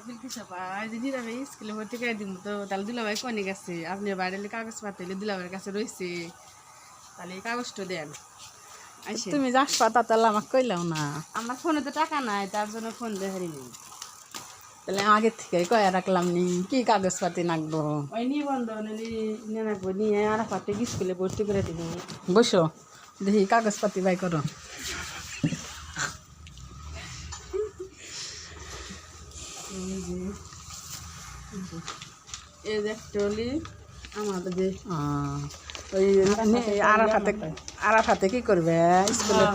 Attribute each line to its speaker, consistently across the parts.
Speaker 1: বিলকি সাপা যে দিলাভাই স্কুলে ভর্তি করে দিব তো তাহলে দুলাভাই কোনে গেছে আপনি বাইরে কাগজ পাতে দুলাভাইয়ের কাছে রয়েছে তাহলে এই কাগজটা দেন।
Speaker 2: তুমি যাস পাতা তাহলে আমাকে কইলাও না।
Speaker 1: আমার ফোনে তো টাকা নাই তার জন্য ফোন দিয়ে হারিনি।
Speaker 2: তাহলে আগের থেকে কয়া রাখলাম নি কি কাগজপাতি নাকবো।
Speaker 1: ওই নিবন্ধন নিয়ে রাখবো নিয়ে আর পাতে স্কুলে ভর্তি করে দিব।
Speaker 2: বসো দেখি কাগজপাতি বাই করো।
Speaker 1: এই যে একটা হলি আমাদের যে
Speaker 2: ওই আরাফাতে কি করবে স্কুলে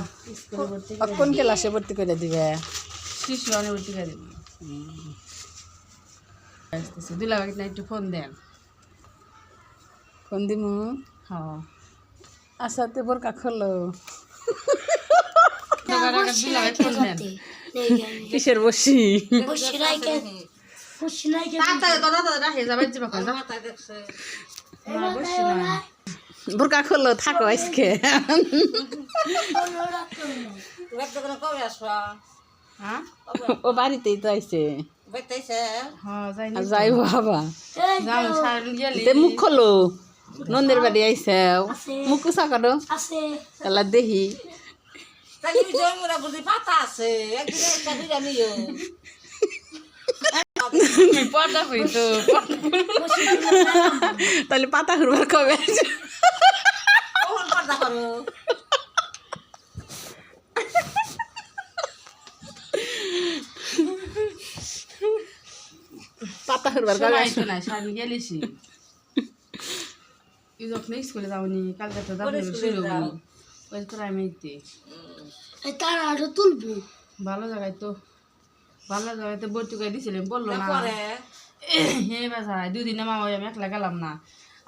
Speaker 1: স্কুলে ভর্তি
Speaker 2: কোন ক্লাসে ভর্তি করে দিবে?
Speaker 1: শিশু অনেক ভর্তি করে দিব। দুলাভাইকে না একটু ফোন দেন।
Speaker 2: ফোন দিমু।
Speaker 1: হ্যাঁ
Speaker 2: আচ্ছা তে বোরকা খোলো।
Speaker 1: দুলাভাই ফোন দেন।
Speaker 2: কিসের বসি? বোরকা খোলো থাকো আজকে। ও বাড়িতেই তো আইছে যাইব বাবা। মুখ খোলো নন্দের বাড়ি আইসে মুখ কুচা করো তাহলে দেখি। তাহলে পাতা ঘুরবার কবে? পাতা ঘুরবার কবে?
Speaker 1: না সারি গেলেছি যখন স্কুলে যাওনি কালকে তো যাবো শুরু ওই প্রাইমারিতে
Speaker 3: তারা আরো তুলবো
Speaker 1: ভালো জায়গায় তো ভর্তি করে দিয়েছিলাম বললো না। হ্যাঁ বাসা দুদিনে মামা আমি একলা গেলাম না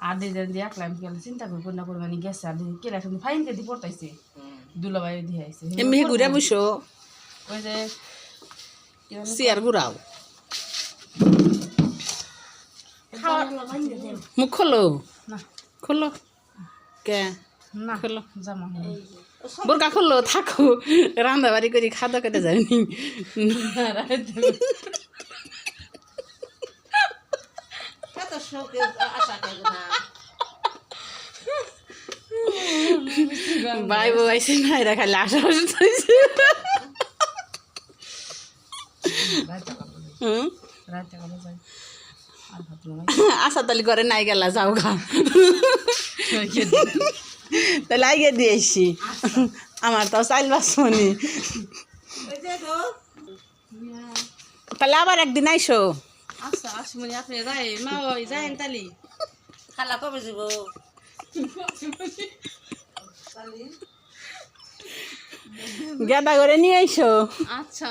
Speaker 1: আর দুদিন দিয়ে একলা আমি গেলে চিন্তা করবো না করবানি গেছে আর কেলা শুনে ফাইন দিয়ে পড়তাইছে দুলাভাই দিয়ে আইছে
Speaker 2: এমনি ঘুরে বসো
Speaker 1: ওই যে
Speaker 2: চেয়ার ঘুরাও মুখ খোলো
Speaker 1: না
Speaker 2: খোলো কে
Speaker 1: না
Speaker 2: খোলো
Speaker 1: জামা
Speaker 2: বোরকা খোলো থাকো রান্না বাড়ি করে খাওয়া কেটে যায়নি। ভাই বউ আইসে না এরা খালি আশা আশা তালি করে নাই গেলা যাও গা তাহলে আগে দিয়ে এসছি আমার তো চাইল বাসনি তাহলে আবার একদিন আইসো।
Speaker 1: আচ্ছা আসমনি আপনি যাই মা ওই যাইন তালি
Speaker 3: খালা কবে যাব
Speaker 2: গেদা করে নিয়ে আইসো।
Speaker 1: আচ্ছা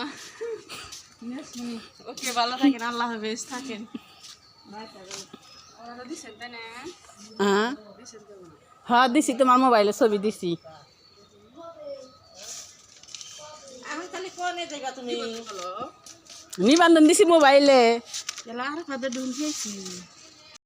Speaker 1: ওকে ভালো থাকেন আল্লাহ হাফেজ থাকেন।
Speaker 2: হ্যাঁ দিছি তোমার মোবাইলে ছবি দিছি। নিবন্ধন দিছি মোবাইলে।
Speaker 1: আর ফাদা ঢুকিয়েছি